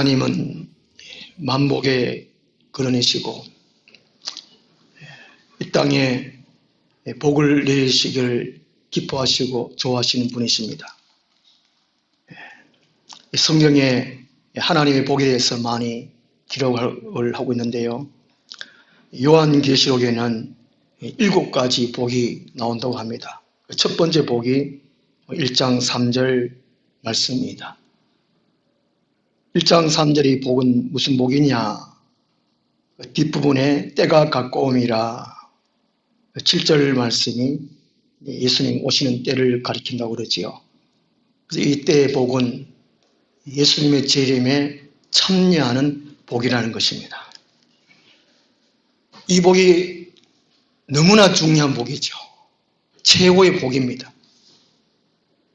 하나님은 만복의 근원이시고 이 땅에 복을 내리시기를 기뻐하시고 좋아하시는 분이십니다. 성경에 하나님의 복에 대해서 많이 기록을 하고 있는데요. 요한계시록에는 7가지 복이 나온다고 합니다. 첫 번째 복이 1장 3절 말씀입니다. 1장 3절의 복은 무슨 복이냐? 뒷부분에 때가 가까움이라 7절 말씀이 예수님 오시는 때를 가리킨다고 그러지요. 그래서 이 때의 복은 예수님의 재림에 참여하는 복이라는 것입니다. 이 복이 너무나 중요한 복이죠. 최고의 복입니다.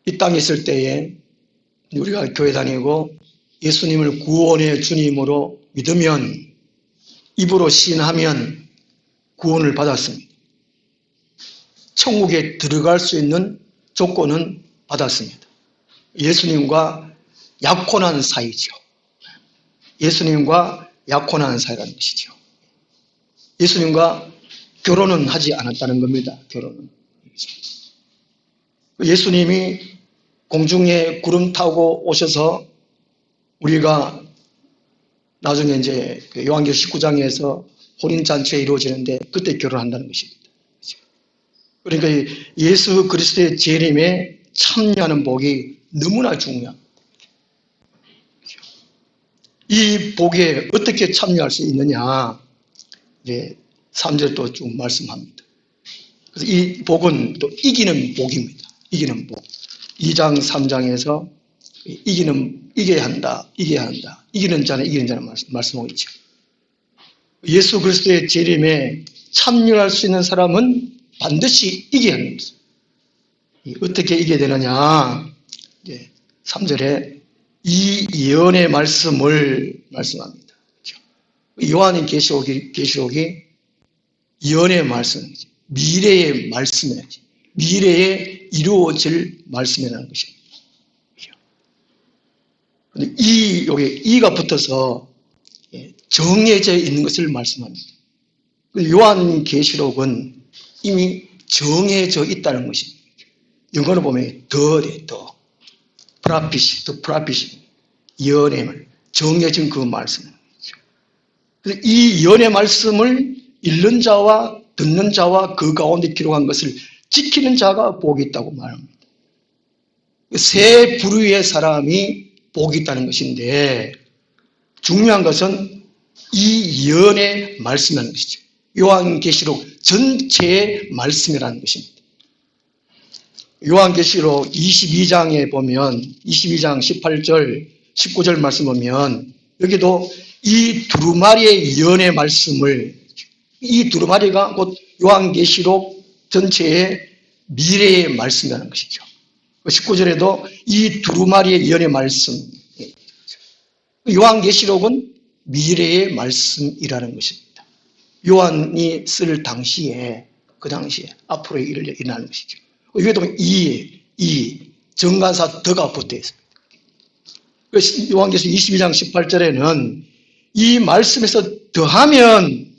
이 땅에 있을 때에 우리가 교회 다니고 예수님을 구원의 주님으로 믿으면, 입으로 시인하면 구원을 받았습니다. 천국에 들어갈 수 있는 조건은 받았습니다. 예수님과 약혼한 사이죠. 예수님과 약혼한 사이라는 것이죠. 예수님과 결혼은 하지 않았다는 겁니다. 결혼은. 예수님이 공중에 구름 타고 오셔서 우리가 나중에 이제 요한계시록 19장에서 혼인잔치가 이루어지는데 그때 결혼한다는 것입니다. 그러니까 예수 그리스도의 재림에 참여하는 복이 너무나 중요합니다. 이 복에 어떻게 참여할 수 있느냐? 이제 3절 또 쭉 말씀합니다. 그래서 이 복은 또 이기는 복입니다. 이기는 복. 2장, 3장에서 이겨야 한다, 이겨야 한다. 이기는 자는 말씀하고 있죠. 예수 그리스도의 재림에 참여할 수 있는 사람은 반드시 이겨야 하는 것입니다. 어떻게 이겨야 되느냐? 3절에 이 예언의 말씀을 말씀합니다. 요한의 계시록이 예언의 말씀, 미래의 말씀이에요. 미래에 이루어질 말씀이라는 것입니다. 여기 이가 붙어서 정해져 있는 것을 말씀합니다. 요한계시록은 이미 정해져 있다는 것입니다. 영어로 보면 더 프라피시 예언의 정해진 그 말씀. 이 예언의 말씀을 읽는 자와 듣는 자와 그 가운데 기록한 것을 지키는 자가 복이 있다고 말합니다. 세 부류의 사람이 복이 있다는 것인데 중요한 것은 이 예언의 말씀이라는 것이죠. 요한계시록 전체의 말씀이라는 것입니다. 요한계시록 22장에 보면 22장 18절 19절 말씀 보면 여기도 이 두루마리의 예언의 말씀을, 이 두루마리가 곧 요한계시록 전체의 미래의 말씀이라는 것이죠. 19절에도 이 두루마리의 예언의 말씀, 요한계시록은 미래의 말씀이라는 것입니다. 요한이 쓸 당시에, 그 당시에 앞으로의 일을 일어나는 것이죠. 여기도 이 정관사 더가 붙어 있습니다. 요한계시록 22장 18절에는 이 말씀에서 더하면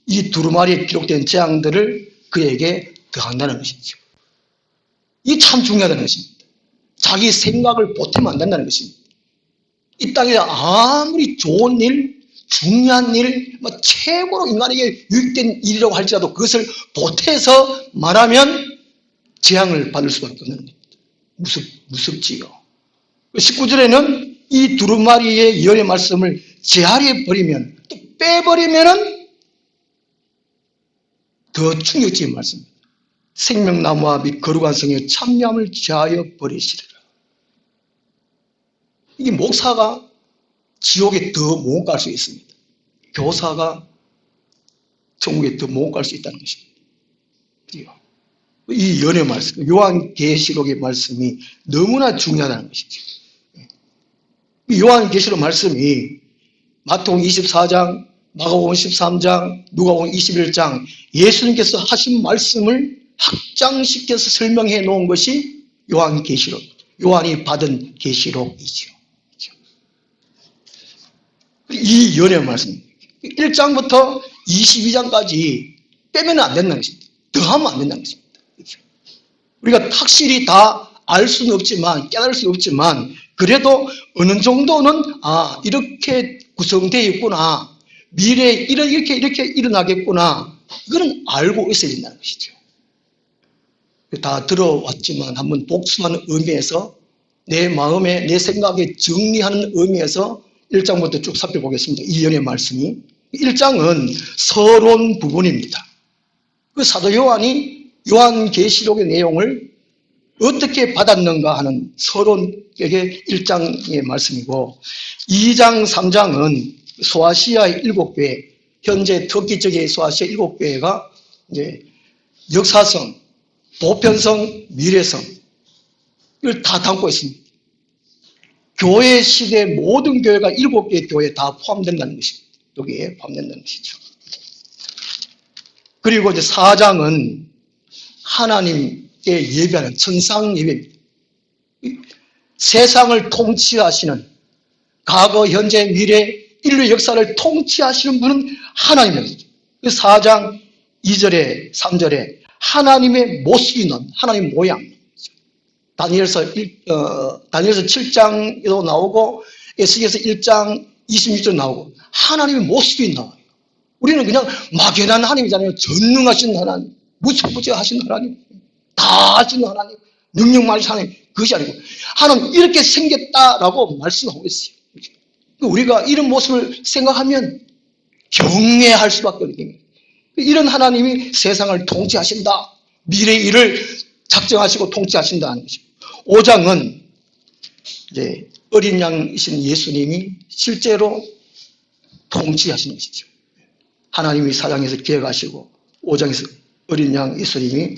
이 두루마리에 기록된 재앙들을 그에게 더한다는 것이죠. 이게 참 중요하다는 것입니다. 자기 생각을 보태면 안 된다는 것입니다. 이 땅에 아무리 좋은 일, 중요한 일, 최고로 인간에게 유익된 일이라고 할지라도 그것을 보태서 말하면 재앙을 받을 수밖에 없는 겁니다. 무섭지요. 19절에는 이 두루마리의 예언의 말씀을 제하려 버리면, 또 빼버리면은 더 충격적인 말씀입니다. 생명나무와 및 거룩한 성의 참여함을 제하여 버리시리라. 이게 목사가 지옥에 더 못 갈 수 있습니다. 교사가 천국에 더 못 갈 수 있다는 것입니다. 이 예언의 말씀, 요한계시록의 말씀이 너무나 중요하다는 것이죠. 요한계시록 말씀이 마태복음 24장, 마가복음 13장, 누가복음 21장 예수님께서 하신 말씀을 확장시켜서 설명해 놓은 것이 요한계시록, 요한이 받은 계시록이죠. 이 연애 말씀 1장부터 22장까지 빼면 안 된다는 것입니다. 더하면 안 된다는 것입니다. 우리가 확실히 다 알 수는 없지만, 깨달을 수는 없지만, 그래도 어느 정도는 이렇게 구성되어 있구나, 미래에 이렇게 일어나겠구나, 이거는 알고 있어야 된다는 것이죠. 다 들어왔지만 한번 복습하는 의미에서, 내 마음에 내 생각에 정리하는 의미에서 1장부터 쭉 살펴보겠습니다. 이 연의 말씀이 1장은 서론 부분입니다. 그 사도 요한이 요한계시록의 내용을 어떻게 받았는가 하는 서론에게 1장의 말씀이고, 2장 3장은 소아시아의 7교회, 현재 터키 쪽의 소아시아 7교회가 이제 역사성, 보편성, 미래성 이걸 다 담고 있습니다. 교회 시대 모든 교회가 7개의 교회에 다 포함된다는 것입니다. 여기에 포함된다는 것이죠. 그리고 이제 4장은 하나님께 예배하는 천상 예배입니다. 세상을 통치하시는, 과거, 현재, 미래, 인류 역사를 통치하시는 분은 하나님입니다. 4장 2절에 3절에 하나님의 모습이 나옵니다. 하나님 모양. 다니엘서 7장에도 나오고 에스겔서 1장 26절 나오고 하나님의 모습이 나와요. 우리는 그냥 막연한 하나님이잖아요. 전능하신 하나님, 무소부재하신 하나님, 다 아시는 하나님, 능력 많으신 하나님, 그것이 아니고 하나님 이렇게 생겼다라고 말씀하고 있어요. 우리가 이런 모습을 생각하면 경외할 수밖에 없는, 이런 하나님이 세상을 통치하신다, 미래의 일을 작정하시고 통치하신다는 것입니다. 5장은 이제 어린 양이신 예수님이 실제로 통치하시는 것이죠. 하나님이 4장에서 계획하시고 5장에서 어린 양 예수님이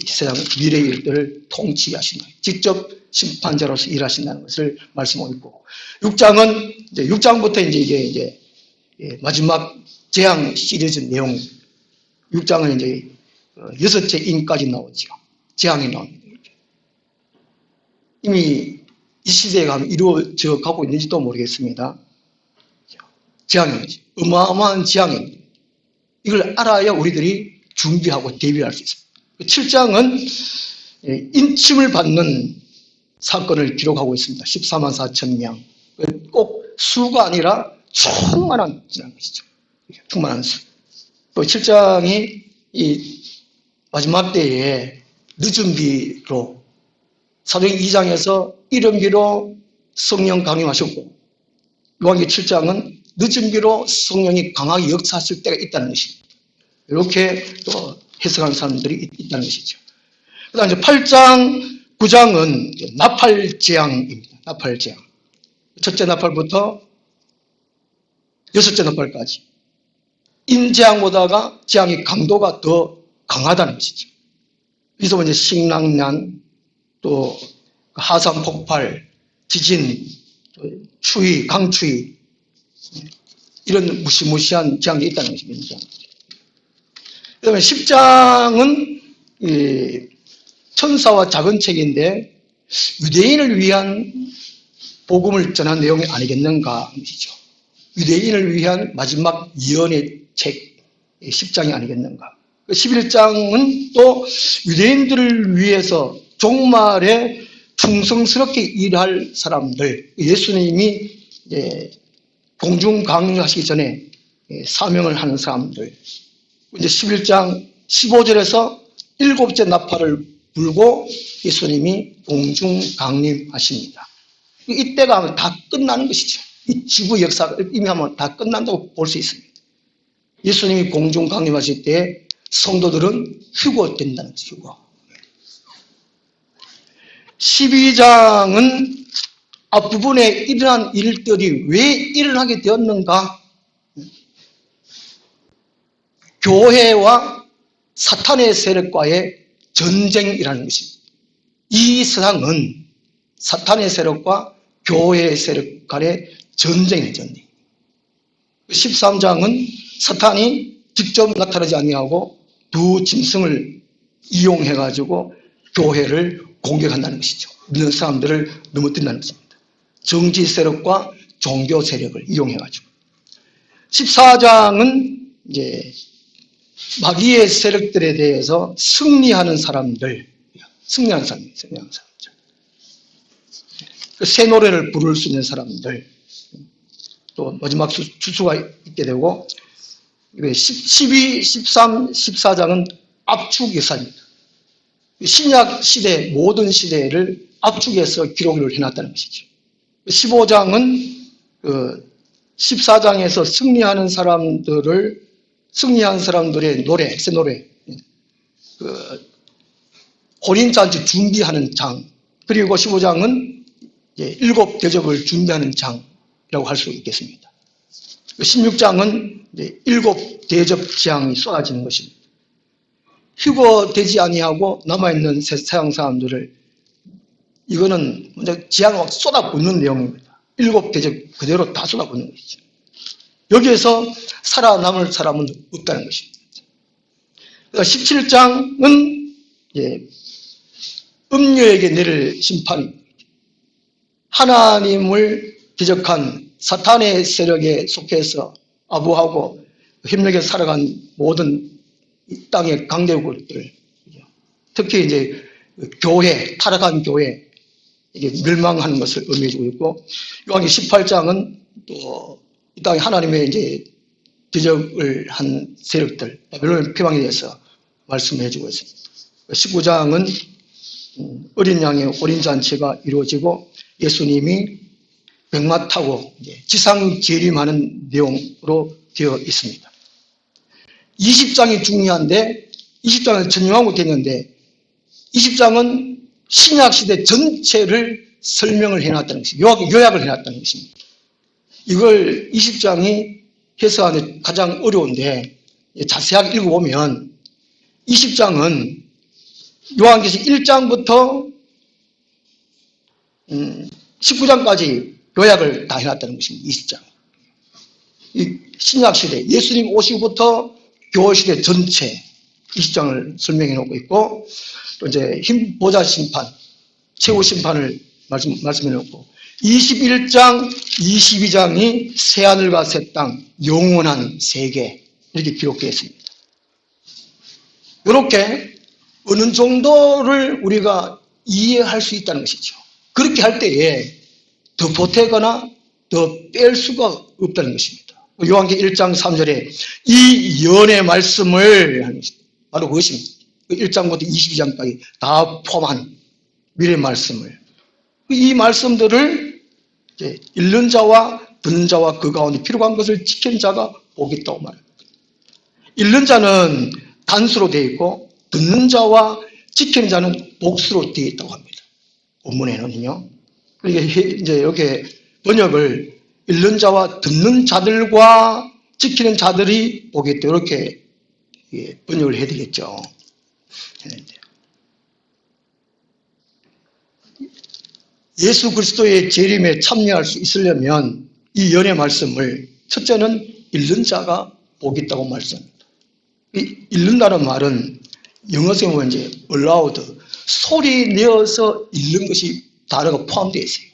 세상 미래의 일들을 통치하신다, 직접 심판자로서 일하신다는 것을 말씀하고 있고, 6장은 이제 6장부터 이제 마지막 재앙 시리즈 내용, 6장은 이제 6째 인까지 나오죠. 재앙이 나옵니다. 이미 이 시대에 가면 이루어져 가고 있는지도 모르겠습니다. 재앙이죠. 어마어마한 재앙입니다. 이걸 알아야 우리들이 준비하고 대비할 수 있습니다. 7장은 인침을 받는 사건을 기록하고 있습니다. 14만 4천 명. 꼭 수가 아니라 충만한 것이죠. 충만한 수. 또 7장이 이 마지막 때에 늦은 비로, 사도행 2장에서 이른 비로 성령 강림하셨고, 요한계시록 7장은 늦은 비로 성령이 강하게 역사하실 때가 있다는 것입니다. 이렇게 또 해석하는 사람들이 있다는 것이죠. 그 다음에 8장, 9장은 나팔재앙입니다. 나팔재앙. 첫째 나팔부터 여섯째 나팔까지. 인재앙보다가 재앙의 강도가 더 강하다는 것이죠. 여기서 이제 식량난, 또 하산 폭발, 지진, 추위, 강추위, 이런 무시무시한 재앙이 있다는 것입니다. 그 다음에 10장은 천사와 작은 책인데 유대인을 위한 복음을 전한 내용이 아니겠는가 하는 것이죠. 유대인을 위한 마지막 예언의 책 10장이 아니겠는가. 11장은 또 유대인들을 위해서 종말에 충성스럽게 일할 사람들, 예수님이 공중 강림하시기 전에 사명을 하는 사람들, 이제 11장 15절에서 7째 나팔을 불고 예수님이 공중 강림하십니다. 이때가 다 끝나는 것이죠. 이 지구 역사가 이미 하면 다 끝난다고 볼 수 있습니다. 예수님이 공중 강림하실 때 성도들은 휴거된다는 것이죠. 휴거. 12장은 앞부분에 일어난 일들이 왜 일어나게 되었는가? 교회와 사탄의 세력과의 전쟁이라는 것입니다. 이 세상은 사탄의 세력과 교회의 세력 간의 전쟁이에요. 전쟁. 13장은 사탄이 직접 나타나지 아니하고 두 짐승을 이용해가지고 교회를 공격한다는 것이죠. 믿는 사람들을 넘어뜨린다는 것입니다. 정치 세력과 종교 세력을 이용해가지고. 14장은 이제 마귀의 세력들에 대해서 승리하는 사람들, 승리하는 사람들. 새 노래를 부를 수 있는 사람들, 또 마지막 주수가 있게 되고, 12, 13, 14장은 압축 역사입니다. 신약 시대, 모든 시대를 압축해서 기록을 해놨다는 것이죠. 15장은 14장에서 승리한 사람들의 노래, 새 노래, 혼인잔치 준비하는 장, 그리고 15장은 일곱 대접을 준비하는 장이라고 할 수 있겠습니다. 16장은 일곱 대접 재앙이 쏟아지는 것입니다. 휴거되지 아니하고 남아있는 세상 사람들을, 이거는 재앙을 쏟아붓는 내용입니다. 일곱 대접 그대로 다 쏟아붓는 것이죠. 여기에서 살아남을 사람은 없다는 것입니다. 17장은 음녀에게 내릴 심판입니다. 하나님을 대적한 사탄의 세력에 속해서 아부하고 협력해 살아간 모든 이 땅의 강대국들, 특히 이제 교회, 타락한 교회, 이게 멸망하는 것을 의미해주고 있고, 요한계 18장은 또 이 땅에 하나님의 이제 대적을 한 세력들, 바벨론 패망에 대해서 말씀해주고 있습니다. 19장은 어린 양의 혼인잔치가 이루어지고 예수님이 백마 타고 지상 재림하는 내용으로 되어 있습니다. 20장이 중요한데 20장을 전용하고 되는데 20장은 신약시대 전체를 설명을 해놨다는 것입니다. 요약을 해놨다는 것입니다. 이걸 20장이 해석하는 가장 어려운데 자세하게 읽어보면 20장은 요한계시록 1장부터 19장까지 요약을 다 해놨다는 것입니다. 20장. 이 신약시대, 예수님 오시고부터 교회시대 전체 20장을 설명해 놓고 있고, 또 이제 힘보자 심판, 최후 심판을 말씀해 놓고, 21장, 22장이 새하늘과 새 땅, 영원한 세계, 이렇게 기록되어 있습니다. 이렇게 어느 정도를 우리가 이해할 수 있다는 것이죠. 그렇게 할 때에 더 보태거나 더 뺄 수가 없다는 것입니다. 요한계 1장 3절에 이 연의 말씀을 하는 것입니다. 바로 그것입니다. 1장부터 22장까지 다 포함한 미래의 말씀을, 이 말씀들을 이제 읽는 자와 듣는 자와 그 가운데 필요한 것을 지키는 자가 복이 있다고 말합니다. 읽는 자는 단수로 되어 있고 듣는 자와 지키는 자는 복수로 되어 있다고 합니다. 본문에는요. 그러니까 이제 이렇게 번역을 읽는 자와 듣는 자들과 지키는 자들이 복이 있다, 이렇게 번역을 해야 되겠죠. 예수 그리스도의 재림에 참여할 수 있으려면 이 연의 말씀을 첫째는 읽는 자가 복이 있다고 말씀합니다. 이 읽는다는 말은 영어에서 보면 이제 aloud, 소리 내어서 읽는 것이 단어가 포함되어 있어요.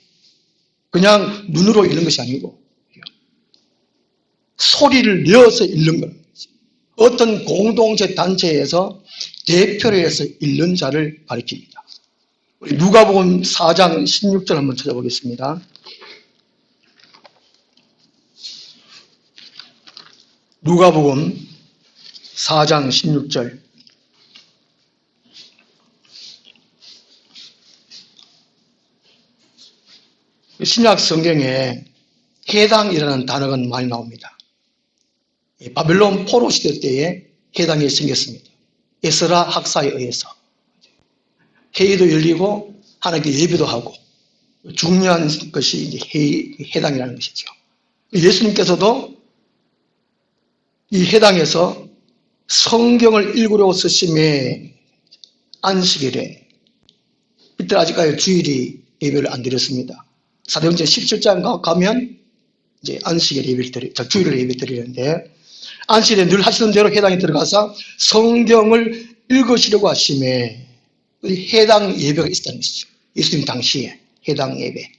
그냥 눈으로 읽는 것이 아니고 소리를 내어서 읽는 것. 어떤 공동체 단체에서 대표를 해서 읽는 자를 가리킵니다. 우리 누가복음 4장 16절 한번 찾아보겠습니다. 누가복음 4장 16절. 신약 성경에 해당이라는 단어가 많이 나옵니다. 바벨론 포로 시대 때에 해당이 생겼습니다. 에스라 학사에 의해서 회의도 열리고 하나님께 예배도 하고 중요한 것이 이제 해당이라는 것이죠. 예수님께서도 이 해당에서 성경을 읽으려고 쓰심에 안식일에, 이때 아직까지 주일이 예배를 안 드렸습니다. 사도행전 17장 가면 이제 안식일 예배를 주일을 예배 드리는데, 안식일에 늘 하시던 대로 해당에 들어가서 성경을 읽으시려고 하심에 해당 예배가 있었다는 것이죠. 예수님 당시에 해당 예배,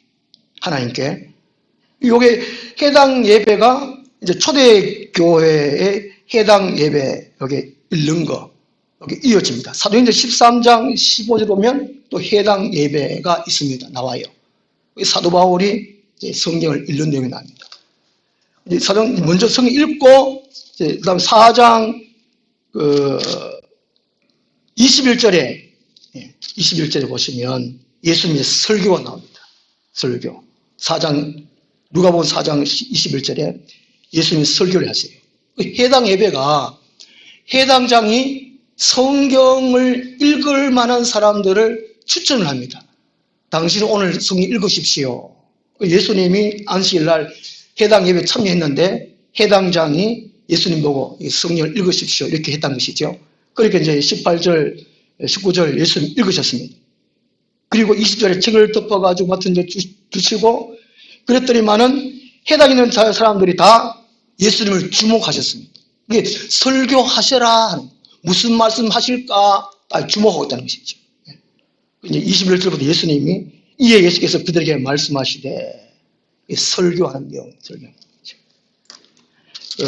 하나님께. 요게 해당 예배가 이제 초대교회의 해당 예배 여기 읽는 거 여기 이어집니다. 사도행전 13장 15절 보면 또 해당 예배가 있습니다. 나와요. 사도 바울이 이제 성경을 읽는 내용이 나옵니다. 먼저 성경 읽고 그다음 4장 21절에 보시면 예수님의 설교가 나옵니다. 설교. 누가복음 4장 21절에 예수님이 설교를 하세요. 해당 예배가 해당 장이 성경을 읽을 만한 사람들을 추천을 합니다. 당신은 오늘 성경 읽으십시오. 예수님이 안식일 날 해당 예배에 참여했는데 해당 장이 예수님 보고 성경을 읽으십시오 이렇게 했다는 것이죠. 그러니까 이제 18절, 19절 예수님 읽으셨습니다. 그리고 20절에 책을 덮어가지고 맡은 데 주시고 그랬더니만은 해당 있는 사람들이 다 예수님을 주목하셨습니다. 이게 설교하셔라 무슨 말씀 하실까 주목하고 있다는 것이죠. 이제 21절부터 예수님이 이에 예수께서 그들에게 말씀하시되 설교하는 내용,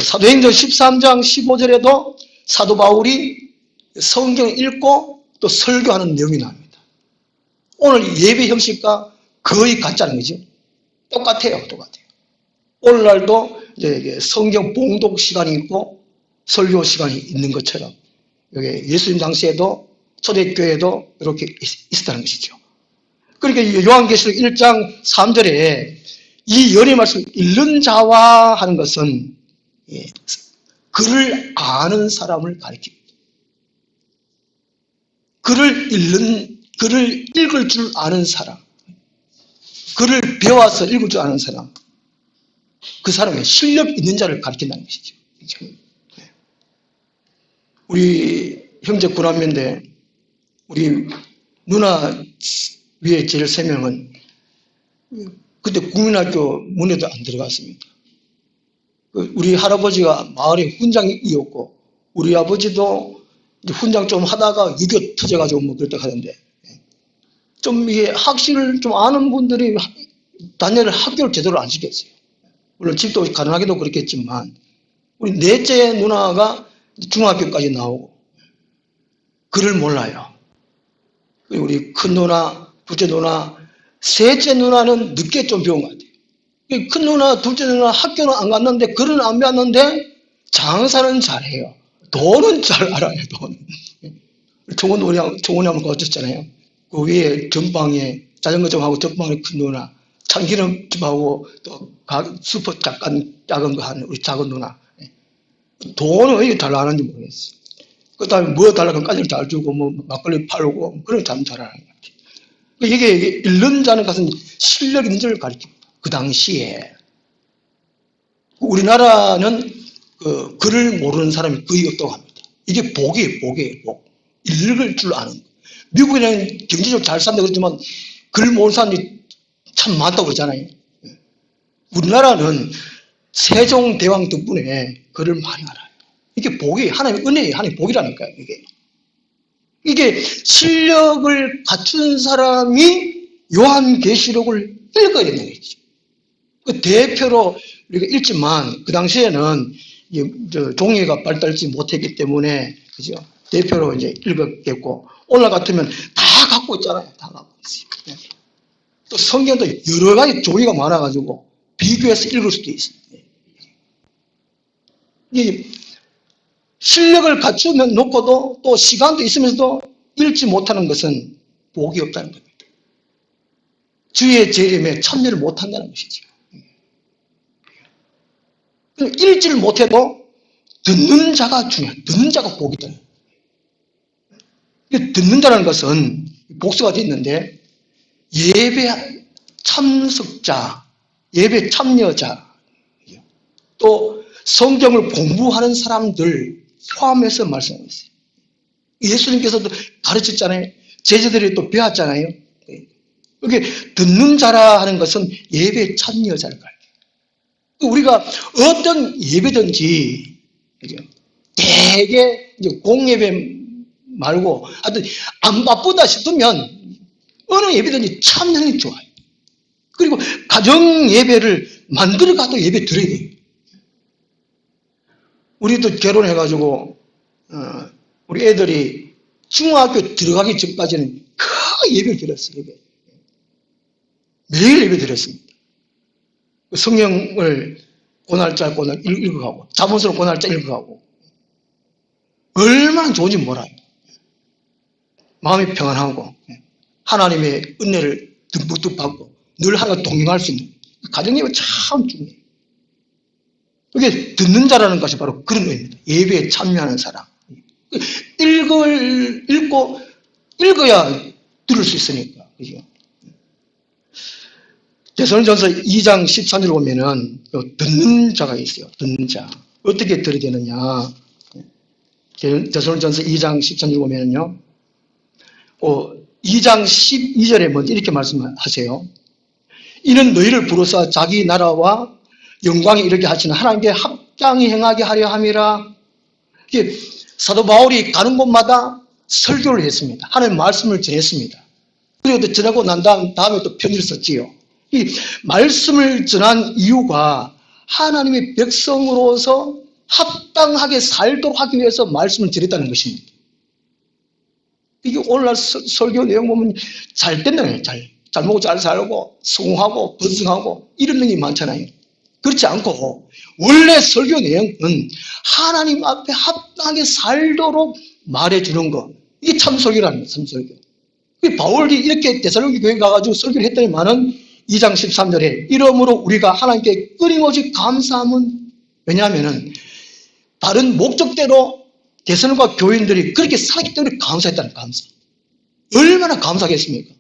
사도행전 13장 15절에도 사도 바울이 성경을 읽고 또 설교하는 내용이 나옵니다. 오늘 예배 형식과 거의 같다는 거죠. 똑같아요. 오늘날도 이제 성경 봉독 시간이 있고 설교 시간이 있는 것처럼 여기 예수님 당시에도 초대교회도 이렇게 있었다는 것이죠. 그러니까 요한계시록 1장 3절에 이 연의 말씀을 읽는 자와 하는 것은 글을 아는 사람을 가리킵니다. 글을 읽을 줄 아는 사람, 글을 배워서 읽을 줄 아는 사람, 그 사람의 실력 있는 자를 가리킨다는 것이죠. 우리 형제 구남매인데 우리 누나 위에 제일 3명은 그때 국민학교 문에도 안 들어갔습니다. 우리 할아버지가 마을에 훈장이었고 우리 아버지도 훈장 좀 하다가 6.25 터져가지고 뭐 그랬다 하던데 좀 이게 학식을 좀 아는 분들이 자녀를 학교를 제대로 안 시켰어요. 물론 집도 가능하게도 그렇겠지만 우리 넷째 누나가 중학교까지 나오고 글을 몰라요. 그리고 우리 큰 누나, 둘째 누나, 셋째 누나는 늦게 좀 배운 것 같아요. 큰 누나, 둘째 누나 학교는 안 갔는데 글은 안 배웠는데 장사는 잘해요. 돈은 잘 알아요. 돈. 종원이 한번 거쳤잖아요. 그 위에 전방에 자전거 좀 하고 전방에 큰 누나, 참기름 좀 하고 또 슈퍼 작은 거 하는 우리 작은 누나. 돈은 왜 잘 아는지 모르겠어요. 그 다음에 뭐 달라고 까지를 잘 주고 뭐 막걸리 팔고 그런 참 잘하는 것 같아요. 이게 읽는 자는 것은 실력 있는 자를 가리킵니다. 그 당시에 우리나라는 그 글을 모르는 사람이 거의 없다고 합니다. 이게 복이에요. 복. 읽을 줄 아는 거. 미국에는 경제적으로 잘 산다고 그러지만 글 모르는 사람이 참 많다고 그러잖아요. 우리나라는 세종대왕 덕분에 글을 많이 알아요. 이게 복이 하나님의 은혜예요. 하나님의 복이라니까요. 이게 실력을 갖춘 사람이 요한계시록을 읽어야 되는 거죠. 그 대표로 우리가 읽지만 그 당시에는 종이가 발달지 못했기 때문에 그죠? 대표로 이제 읽었겠고 오늘 같으면 다 갖고 있잖아요. 다 갖고 있어요. 또 성경도 여러 가지 종이가 많아가지고 비교해서 읽을 수도 있습니다. 이 실력을 갖추면 놓고도 또 시간도 있으면서도 읽지 못하는 것은 복이 없다는 겁니다. 주의 재림에 참여를 못한다는 것이죠. 읽지를 못해도 듣는 자가 중요해요. 듣는 자가 복이다. 듣는 자라는 것은 복수가 되어 있는데 예배 참석자, 예배 참여자, 또 성경을 공부하는 사람들 포함해서 말씀하고 있어요. 예수님께서도 가르쳤잖아요. 제자들이 또 배웠잖아요. 이게 듣는 자라 하는 것은 예배 참여자를 가르쳐요. 우리가 어떤 예배든지 대개 공예배 말고 하여튼 안 바쁘다 싶으면 어느 예배든지 참여하는 게 좋아요. 그리고 가정 예배를 만들어 가도 예배 드려야 돼요. 우리도 결혼해가지고 우리 애들이 중학교 들어가기 전까지는 그 예배를 드렸어요. 예배. 매일 예배 드렸습니다. 성경을 고날짜 고날 읽어가고 잠언서를 고날짜 읽어가고 얼마나 좋은지 몰라요. 마음이 평안하고 하나님의 은혜를 듬뿍 받고 늘 하나가 동행할 수 있는 가정예배 참 중요해요. 이게 듣는 자라는 것이 바로 그런 의미입니다. 예배에 참여하는 사람. 읽어야 들을 수 있으니까. 그죠? 데살로니가전서 2장 13절 보면은 듣는 자가 있어요. 듣는 자. 어떻게 들어야 되느냐. 데살로니가전서 2장 13절 보면은요. 2장 12절에 먼저 이렇게 말씀하세요. 이는 너희를 부르사 자기 나라와 영광에 이르게 하시는 하나님께 합당히 행하게 하려 함이라. 사도 바울이 가는 곳마다 설교를 했습니다. 하나님의 말씀을 전했습니다. 그리고 또 전하고 난 다음에 또 편지를 썼지요. 이 말씀을 전한 이유가 하나님의 백성으로서 합당하게 살도록 하기 위해서 말씀을 전했다는 것입니다. 이게 오늘날 설교 내용 보면 잘 됐나요? 잘 먹고 잘 살고 성공하고 번성하고 이런 능력이 많잖아요. 그렇지 않고 원래 설교 내용은 하나님 앞에 합당하게 살도록 말해주는 거. 이게 참 설교라는 거예요. 참 설교. 바울이 이렇게 데살로니가 교회 가가지고 설교를 했더니만은 2장 13절에 이러므로 우리가 하나님께 끊임없이 감사함은 왜냐하면은 다른 목적대로 데살로니가 교인들이 그렇게 살았기 때문에 감사했다는 감사. 얼마나 감사하겠습니까?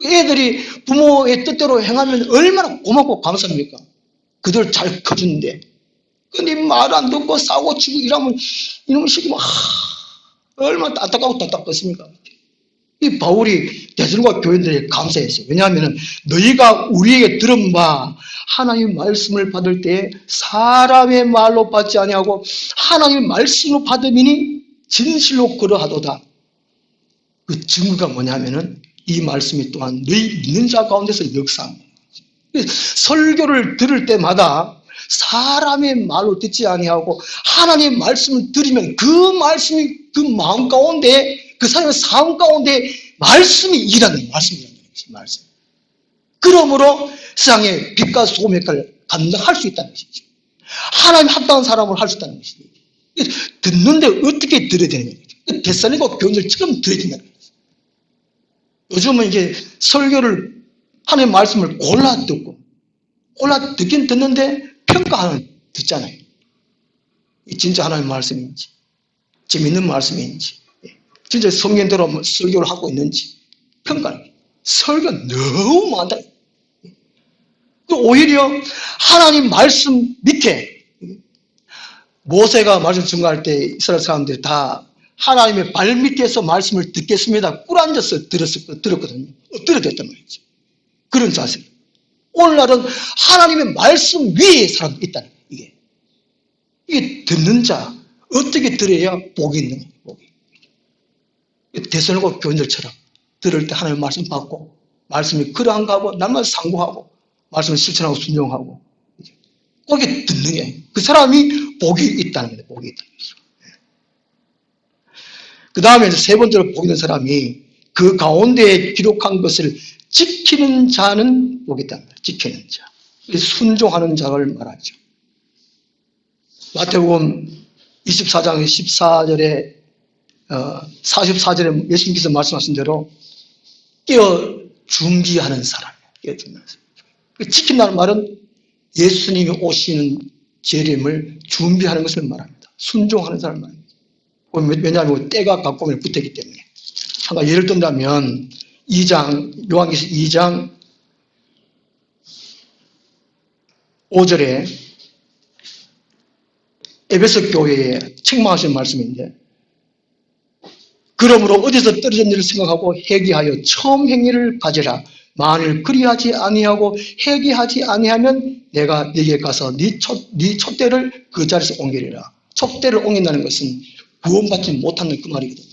애들이 부모의 뜻대로 행하면 얼마나 고맙고 감사합니까? 그들 잘 커주는데 근데 말 안 듣고 싸우고 치고 이러면 이놈의 시키면 얼마나 안타깝고 답답했습니까? 이 바울이 데살로니가 교인들에게 감사했어요. 왜냐하면 너희가 우리에게 들은 바 하나님의 말씀을 받을 때 사람의 말로 받지 아니하고 하나님의 말씀으로 받으니 진실로 그러하도다. 그 증거가 뭐냐면은 이 말씀이 또한 너희 믿는 자 가운데서 역사합니다. 설교를 들을 때마다 사람의 말로 듣지 아니하고 하나님의 말씀을 들으면 그 말씀이 그 마음 가운데 그 사람의 삶 가운데 말씀이 일하는 말씀이라는 것이 말씀. 그러므로 세상에 빛과 소금의 역할을 감당할 수 있다는 것이죠. 하나님 합당한 사람을 할 수 있다는 것이죠. 듣는데 어떻게 들어야 되느냐. 데살로니가 교인들 처음 들어야 된다는 거죠. 요즘은 이게 설교를 하나님의 말씀을 골라 듣긴 듣는데 평가하는 듣잖아요. 진짜 하나님의 말씀인지 재밌는 말씀인지 진짜 성경대로 설교를 하고 있는지 평가를. 설교가 너무 많다. 오히려 하나님 말씀 밑에 모세가 말씀 증거할 때 이스라엘 사람들이 다 하나님의 발 밑에서 말씀을 듣겠습니다. 꿇어앉아서 들었거든요. 엎드려졌단 말이죠. 그런 자세. 오늘날은 하나님의 말씀 위에 사람이 있다는 거예요. 이게 듣는 자 어떻게 들어야 복이 있는 거예요. 복이. 데살로니가 교인들처럼 들을 때 하나님의 말씀 받고 말씀이 그러한가 하고 날마다 상고하고 말씀을 실천하고 순종하고 거기에 듣는 게 그 사람이 복이 있다는 거예요. 복이 있다는 거죠. 그 다음에 세 번째로 복 있는 사람이 그 가운데에 기록한 것을 지키는 자는 복이 있다는 거예요. 지키는 자. 순종하는 자를 말하죠. 마태복음 24장 14절에 44절에 예수님께서 말씀하신 대로 깨어 준비하는 사람이에요. 깨어 준비하는 사람. 지킨다는 말은 예수님이 오시는 재림을 준비하는 것을 말합니다. 순종하는 사람을 말합니다. 왜냐하면 때가 가까우면 붙었기 때문에. 하나 예를 든다면 요한계시록 2장 5절에 에베소 교회에 책망하신 말씀인데 그러므로 어디서 떨어졌는지를 생각하고 회개하여 처음 행위를 가지라. 만일 그리하지 아니하고 회개하지 아니하면 내가 네게 가서 네 촛대를 그 자리에서 옮기리라. 촛대를 옮긴다는 것은 구원받지 못하는 그 말이거든요.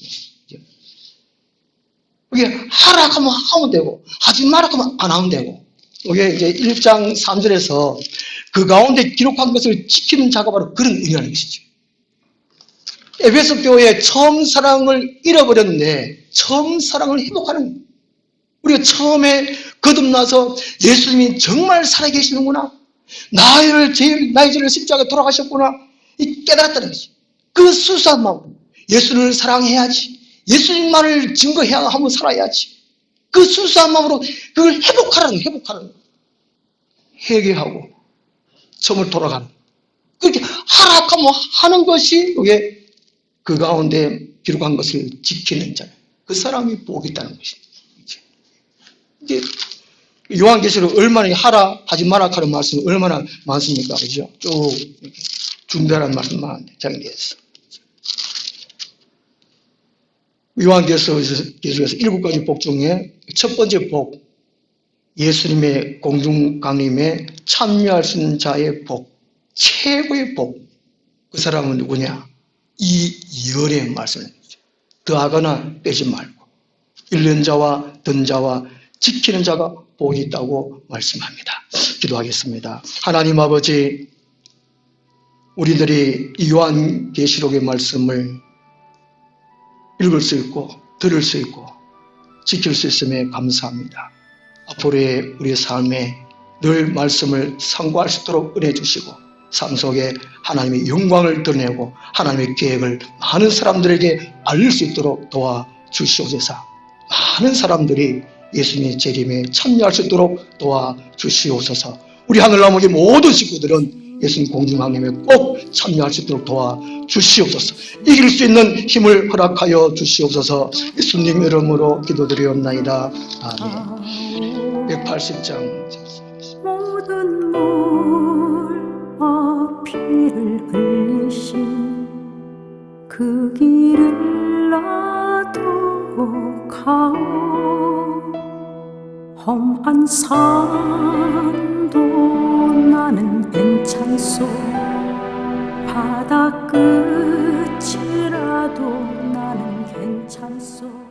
이게 하라 하면 하면 되고 하지 마라 하면 안 하면 되고 이게 이제 1장 3절에서 그 가운데 기록한 것을 지키는 자가 바로 그런 의미라는 것이죠. 에베소 교회에 처음 사랑을 잃어버렸는데 처음 사랑을 회복하는 거예요. 우리가 처음에 거듭나서 예수님이 정말 살아계시는구나, 나의 죄를 십자가에 돌아가셨구나, 이 깨달았다는 거지. 그 수수한 마음, 예수를 사랑해야지, 예수님만을 증거해야 하고 살아야지, 그 수수한 마음으로 그걸 회복하라는 거예요. 회복하라는 거예요. 회개하고 처음으로 돌아가는, 그렇게 하락하면 하는 것이 이게 그 가운데 기록한 것을 지키는 자, 그 사람이 복이 있다는 것입니다. 이제 요한계시록 얼마나 하라 하지 마라 하는 말씀이 얼마나 많습니까? 그죠? 쭉 중대한 말씀 많은데 정리해서 요한계시록에서 7가지 복 중에 첫 번째 복, 예수님의 공중 강림에 참여할 수 있는 자의 복, 최고의 복. 그 사람은 누구냐? 이 열의 말씀을 더하거나 빼지 말고 읽는 자와 듣는 자와 지키는 자가 복이 있다고 말씀합니다. 기도하겠습니다. 하나님 아버지, 우리들이 이 요한계시록의 말씀을 읽을 수 있고 들을 수 있고 지킬 수 있음에 감사합니다. 앞으로의 우리의 삶에 늘 말씀을 상고할 수 있도록 은혜 주시고 삶 속에 하나님의 영광을 드러내고 하나님의 계획을 많은 사람들에게 알릴 수 있도록 도와주시옵소서. 많은 사람들이 예수님의 재림에 참여할 수 있도록 도와주시옵소서. 우리 하늘나무의 모든 식구들은 예수님 공중강림에 꼭 참여할 수 있도록 도와주시옵소서. 이길 수 있는 힘을 허락하여 주시옵소서. 예수님 이름으로 기도드리옵나이다. 아멘. 180장. 모든 피를 흘리신 그 길을 나도 가오. 험한 산도 나는 괜찮소. 바다 끝이라도 나는 괜찮소.